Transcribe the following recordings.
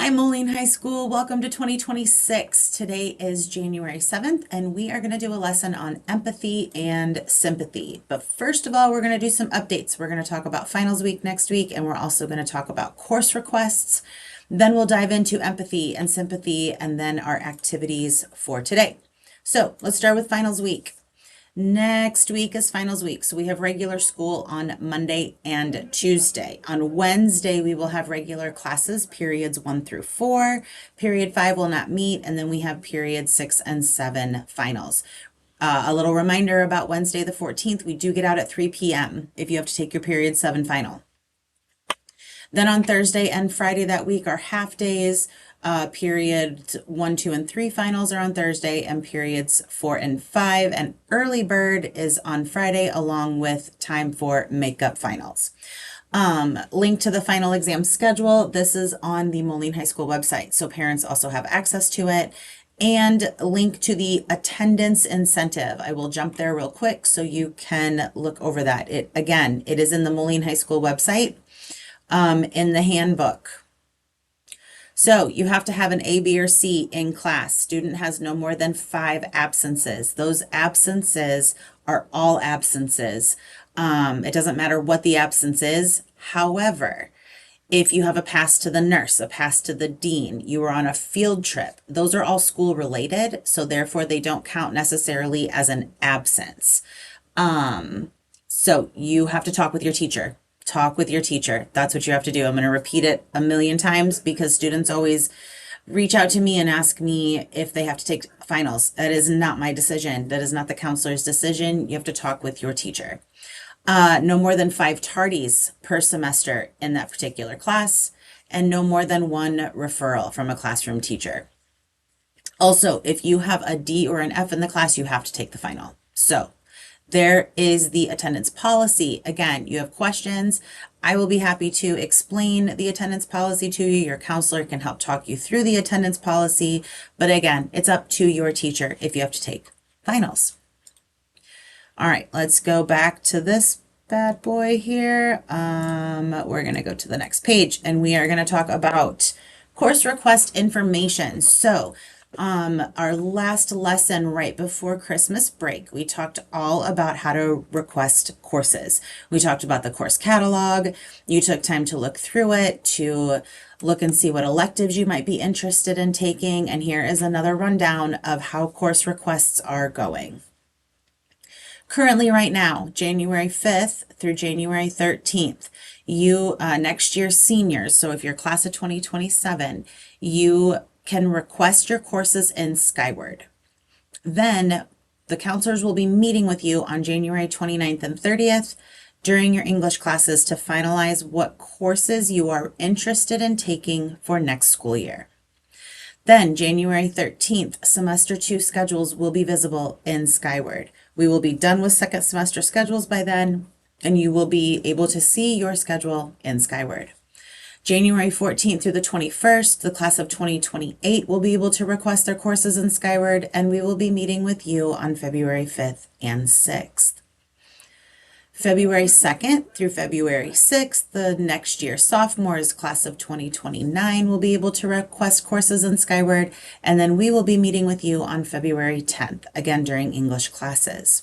Hi, Moline High School. Welcome to 2026. Today is January 7th, and we are going to do a lesson on empathy and sympathy. But first of all, we're going to do some updates. We're going to talk about finals week next week, and we're also going to talk about course requests. Then we'll dive into empathy and sympathy, and then our activities for today. So let's start with finals week. Next week is finals week. So we have regular school on Monday and Tuesday. On Wednesday, we will have regular classes, periods 1 through 4. Period 5 will not meet. And then we have period 6 and 7 finals. A little reminder about Wednesday the 14th, we do get out at 3 p.m. if you have to take your period 7 final. Then on Thursday and Friday that week are half days. Period 1, 2, and 3 finals are on Thursday, and periods 4 and 5. And early bird is on Friday, along with time for makeup finals. Link to the final exam schedule. This is on the Moline High School website, so parents also have access to it. And link to the attendance incentive. I will jump there real quick so you can look over that. It is in the Moline High School website, in the handbook. So you have to have an A, B, or C in class. Student has no more than 5 absences. Those absences are all absences. It doesn't matter what the absence is. However, if you have a pass to the nurse, a pass to the dean, you were on a field trip, those are all school related. So therefore they don't count necessarily as an absence. So you have to talk with your teacher. Talk with your teacher. That's what you have to do. I'm going to repeat it a million times because students always reach out to me and ask me if they have to take finals. That is not my decision. That is not the counselor's decision. You have to talk with your teacher. No more than 5 tardies per semester in that particular class, and no more than 1 referral from a classroom teacher. Also, if you have a D or an F in the class, you have to take the final. So there is the attendance policy. Again, you have questions. I will be happy to explain the attendance policy to you. Your counselor can help talk you through the attendance policy. But again, it's up to your teacher if you have to take finals. All right, let's go back to this bad boy here. We're going to go to the next page, and we are going to talk about course request information. So our last lesson right before Christmas break, we talked all about how to request courses. We talked about the course catalog. You took time to look through it, to look and see what electives you might be interested in taking. And here is another rundown of how course requests are going. Currently right now, January 5th through January 13th, you, next year's seniors, so if you're class of 2027, you can request your courses in Skyward. Then the counselors will be meeting with you on January 29th and 30th during your English classes to finalize what courses you are interested in taking for next school year. Then January 13th, semester 2 schedules will be visible in Skyward. We will be done with second semester schedules by then, and you will be able to see your schedule in Skyward. January 14th through the 21st, the class of 2028 will be able to request their courses in Skyward, and we will be meeting with you on February 5th and 6th. February 2nd through February 6th, the next year sophomores, class of 2029, will be able to request courses in Skyward, and then we will be meeting with you on February 10th, again during English classes.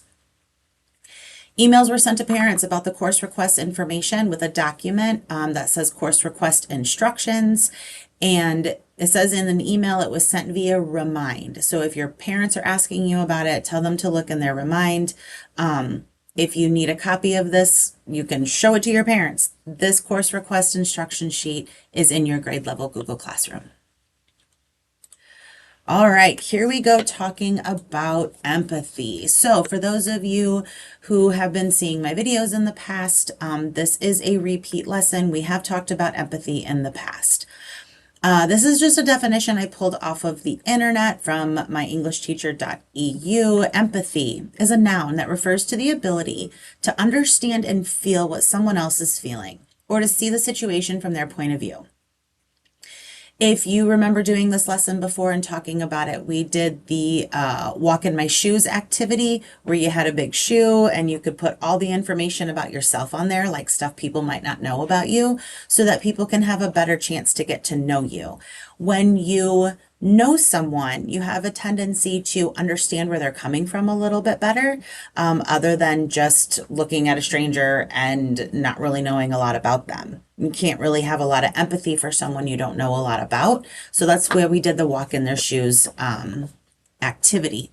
Emails were sent to parents about the course request information with a document that says course request instructions. And it says in an email it was sent via Remind. So if your parents are asking you about it, tell them to look in their Remind. If you need a copy of this, you can show it to your parents. This course request instruction sheet is in your grade level Google Classroom. All right, here we go talking about empathy. So for those of you who have been seeing my videos in the past, this is a repeat lesson. We have talked about empathy in the past. This is just a definition I pulled off of the internet from myenglishteacher.eu. Empathy is a noun that refers to the ability to understand and feel what someone else is feeling, or to see the situation from their point of view. If you remember doing this lesson before and talking about it, we did the walk in my shoes activity where you had a big shoe and you could put all the information about yourself on there, like stuff people might not know about you, so that people can have a better chance to get to know you. When you know someone, you have a tendency to understand where they're coming from a little bit better, other than just looking at a stranger and not really knowing a lot about them. You can't really have a lot of empathy for someone you don't know a lot about. So that's where we did the walk in their shoes activity.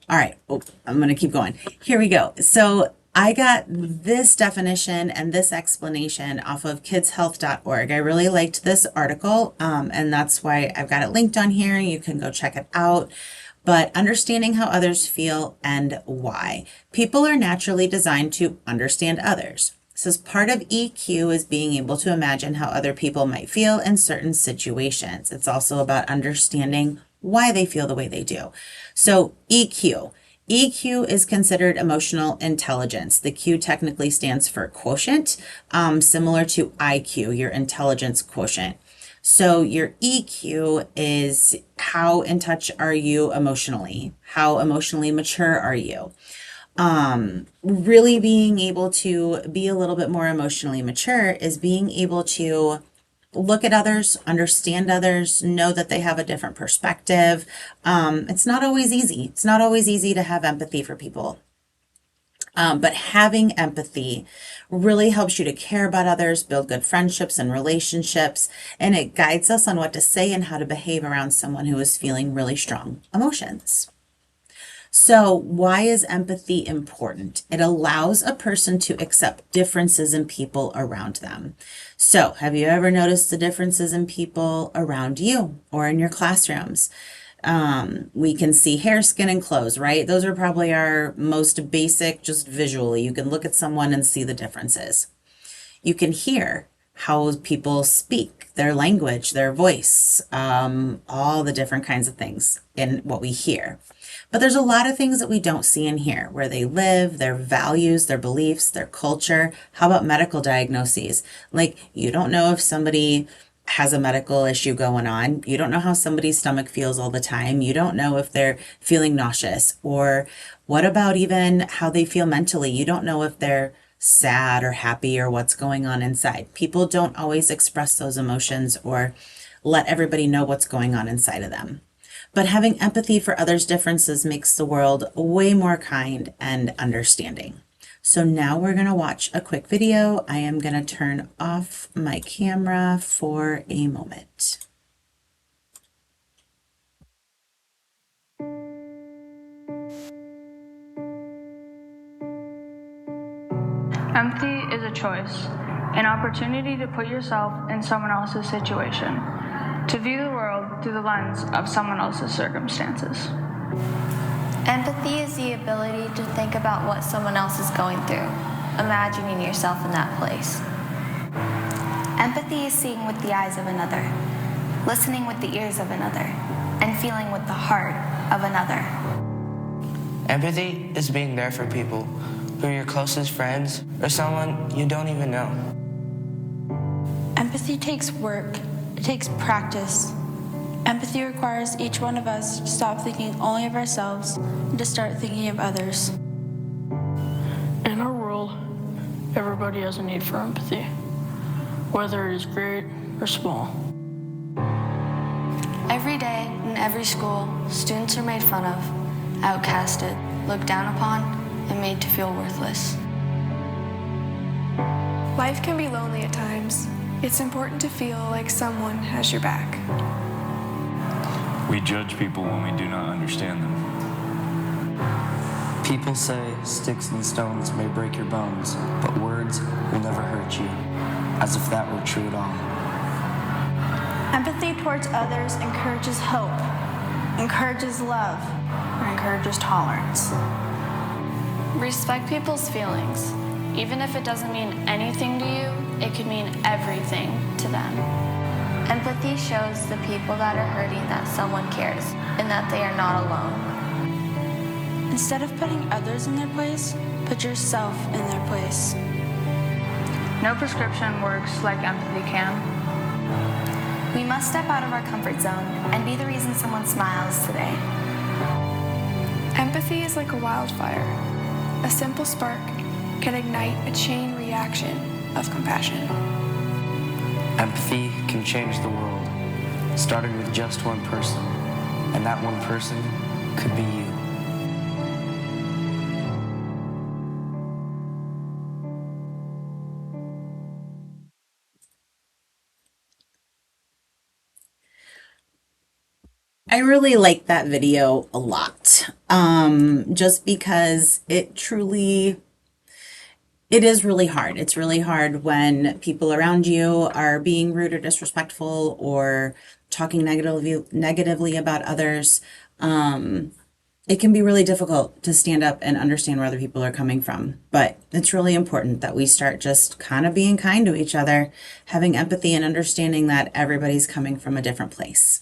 All right. Oh, I'm going to keep going. Here we go. So I got this definition and this explanation off of kidshealth.org. I really liked this article, and that's why I've got it linked on here. You can go check it out. But understanding how others feel and why. People are naturally designed to understand others. It says part of EQ is being able to imagine how other people might feel in certain situations. It's also about understanding why they feel the way they do. So EQ. EQ is considered emotional intelligence. The Q technically stands for quotient, similar to IQ, your intelligence quotient. So your EQ is how in touch are you emotionally? How emotionally mature are you? Really being able to be a little bit more emotionally mature is being able to look at others, understand others, know that they have a different perspective. It's not always easy. It's not always easy to have empathy for people. But having empathy really helps you to care about others, build good friendships and relationships, and it guides us on what to say and how to behave around someone who is feeling really strong emotions. So, why is empathy important? It allows a person to accept differences in people around them. So, have you ever noticed the differences in people around you or in your classrooms? We can see hair, skin, and clothes, right? Those are probably our most basic, just visually. You can look at someone and see the differences. You can hear how people speak, their language, their voice, all the different kinds of things in what we hear. But there's a lot of things that we don't see and hear, where they live, their values, their beliefs, their culture. How about medical diagnoses? Like, you don't know if somebody has a medical issue going on. You don't know how somebody's stomach feels all the time. You don't know if they're feeling nauseous. Or what about even how they feel mentally? You don't know if they're sad or happy or what's going on inside. People don't always express those emotions or let everybody know what's going on inside of them. But having empathy for others' differences makes the world way more kind and understanding. So now we're going to watch a quick video. I am going to turn off my camera for a moment. Empathy is a choice, an opportunity to put yourself in someone else's situation, to view the world through the lens of someone else's circumstances. Empathy is the ability to think about what someone else is going through, imagining yourself in that place. Empathy is seeing with the eyes of another, listening with the ears of another, and feeling with the heart of another. Empathy is being there for people who are your closest friends or someone you don't even know. Empathy takes work. It takes practice. Empathy requires each one of us to stop thinking only of ourselves and to start thinking of others. In our world, everybody has a need for empathy, whether it is great or small. Every day, in every school, students are made fun of, outcasted, looked down upon, and made to feel worthless. Life can be lonely at times. It's important to feel like someone has your back. We judge people when we do not understand them. People say sticks and stones may break your bones, but words will never hurt you, as if that were true at all. Empathy towards others encourages hope, encourages love, or encourages tolerance. Respect people's feelings. Even if it doesn't mean anything to you, it could mean everything to them. Empathy shows the people that are hurting that someone cares and that they are not alone. Instead of putting others in their place, put yourself in their place. No prescription works like empathy can. must step out of our comfort zone and be the reason someone smiles today. Empathy is like a wildfire. A simple spark can ignite a chain reaction of compassion. Empathy can change the world, starting with just one person, and that one person could be you. I really like that video a lot. Just because it is really hard. It's really hard when people around you are being rude or disrespectful or talking negatively about others. It can be really difficult to stand up and understand where other people are coming from. But it's really important that we start just kind of being kind to each other, having empathy and understanding that everybody's coming from a different place.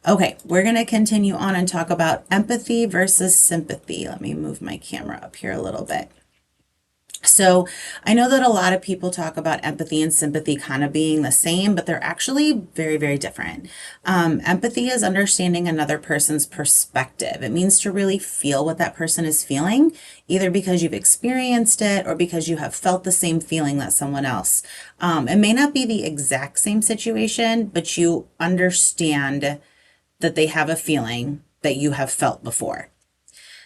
Okay, we're going to continue on and talk about empathy versus sympathy. Let me move my camera up here a little bit. So I know that a lot of people talk about empathy and sympathy kind of being the same, but they're actually very, very different. Empathy is understanding another person's perspective. It means to really feel what that person is feeling, either because you've experienced it or because you have felt the same feeling that someone else. It may not be the exact same situation, but you understand that they have a feeling that you have felt before.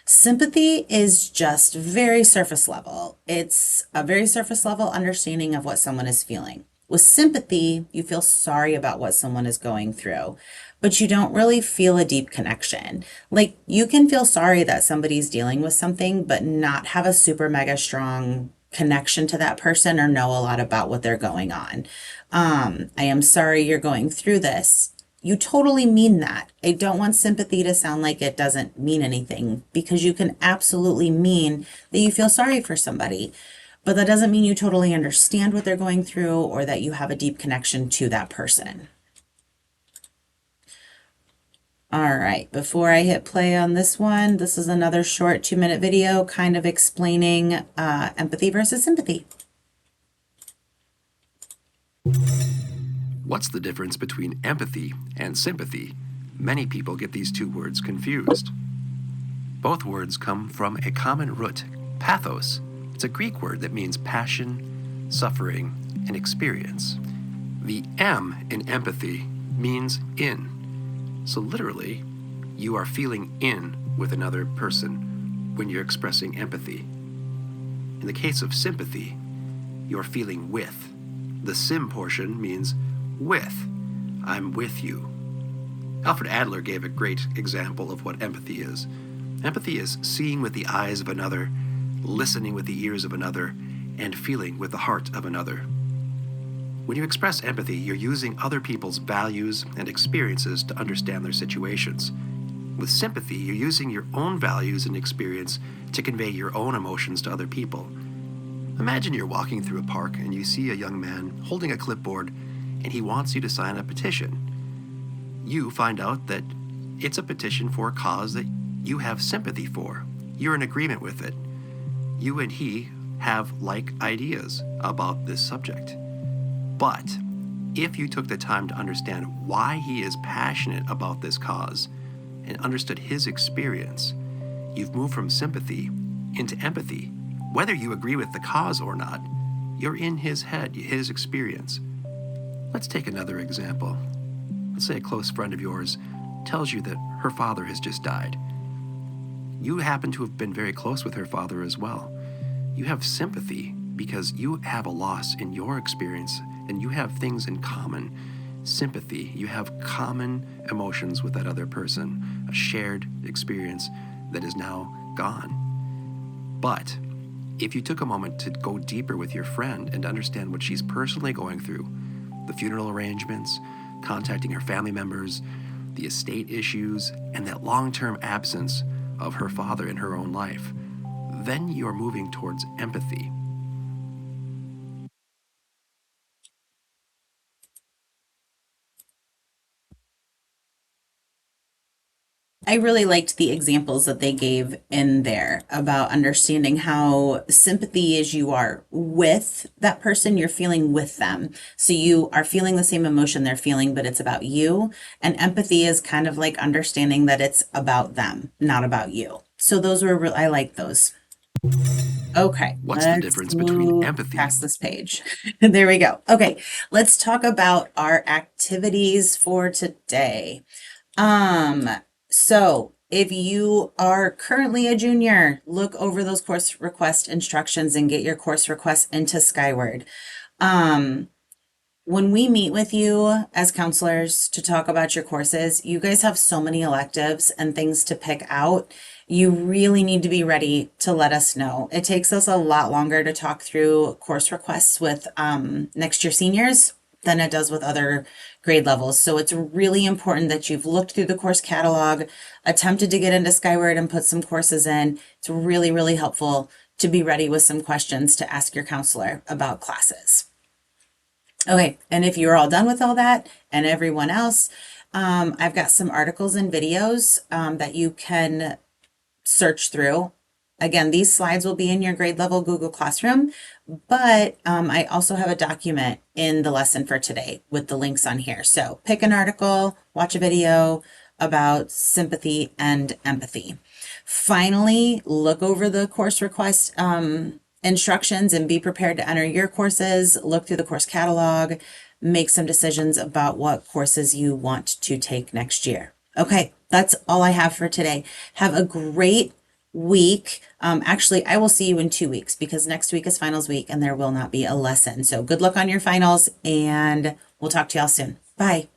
Sympathy is just very surface level. It's a very surface level understanding of what someone is feeling. With sympathy, you feel sorry about what someone is going through, but you don't really feel a deep connection. Like you can feel sorry that somebody's dealing with something, but not have a super mega strong connection to that person or know a lot about what they're going on. I am sorry you're going through this. You totally mean that. I don't want sympathy to sound like it doesn't mean anything because you can absolutely mean that you feel sorry for somebody. But that doesn't mean you totally understand what they're going through or that you have a deep connection to that person. All right, before I hit play on this one, this is another short 2-minute video kind of explaining empathy versus sympathy. What's the difference between empathy and sympathy? Many people get these two words confused. Both words come from a common root, pathos. It's a Greek word that means passion, suffering, and experience. The M in empathy means in. So literally, you are feeling in with another person when you're expressing empathy. In the case of sympathy, you're feeling with. The sim portion means with. I'm with you. Alfred Adler gave a great example of what empathy is. Empathy is seeing with the eyes of another, listening with the ears of another, and feeling with the heart of another. When you express empathy, you're using other people's values and experiences to understand their situations. With sympathy, you're using your own values and experience to convey your own emotions to other people. Imagine you're walking through a park and you see a young man holding a clipboard and he wants you to sign a petition. You find out that it's a petition for a cause that you have sympathy for. You're in agreement with it. You and he have like ideas about this subject. But if you took the time to understand why he is passionate about this cause and understood his experience, you've moved from sympathy into empathy. Whether you agree with the cause or not, you're in his head, his experience. Let's take another example. Let's say a close friend of yours tells you that her father has just died. You happen to have been very close with her father as well. You have sympathy because you have a loss in your experience and you have things in common. Sympathy, you have common emotions with that other person, a shared experience that is now gone. But if you took a moment to go deeper with your friend and understand what she's personally going through, the funeral arrangements, contacting her family members, the estate issues, and that long-term absence of her father in her own life, then you're moving towards empathy. I really liked the examples that they gave in there about understanding how sympathy is you are with that person, you're feeling with them. So you are feeling the same emotion they're feeling, but it's about you. And empathy is kind of like understanding that it's about them, not about you. So those were I like those. Okay, What's the let's difference between move empathy? past this page. There we go. Okay, let's talk about our activities for today. Um, so if you are currently a junior, look over those course request instructions and get your course requests into Skyward. Um, when we meet with you as counselors to talk about your courses, you guys have so many electives and things to pick out. You really need to be ready to let us know. It takes us a lot longer to talk through course requests with next year seniors than it does with other grade levels. So it's really important that you've looked through the course catalog, attempted to get into Skyward and put some courses in. It's really, really helpful to be ready with some questions to ask your counselor about classes. Okay, and if you're all done with all that and everyone else, I've got some articles and videos that you can search through. Again, these slides will be in your grade level Google Classroom, but I also have a document in the lesson for today with the links on here. So pick an article, watch a video about sympathy and empathy. Finally, look over the course request instructions and be prepared to enter your courses, look through the course catalog, make some decisions about what courses you want to take next year. Okay, that's all I have for today. Have a great week. Actually, I will see you in 2 weeks because next week is finals week and there will not be a lesson. So good luck on your finals and we'll talk to y'all soon. Bye.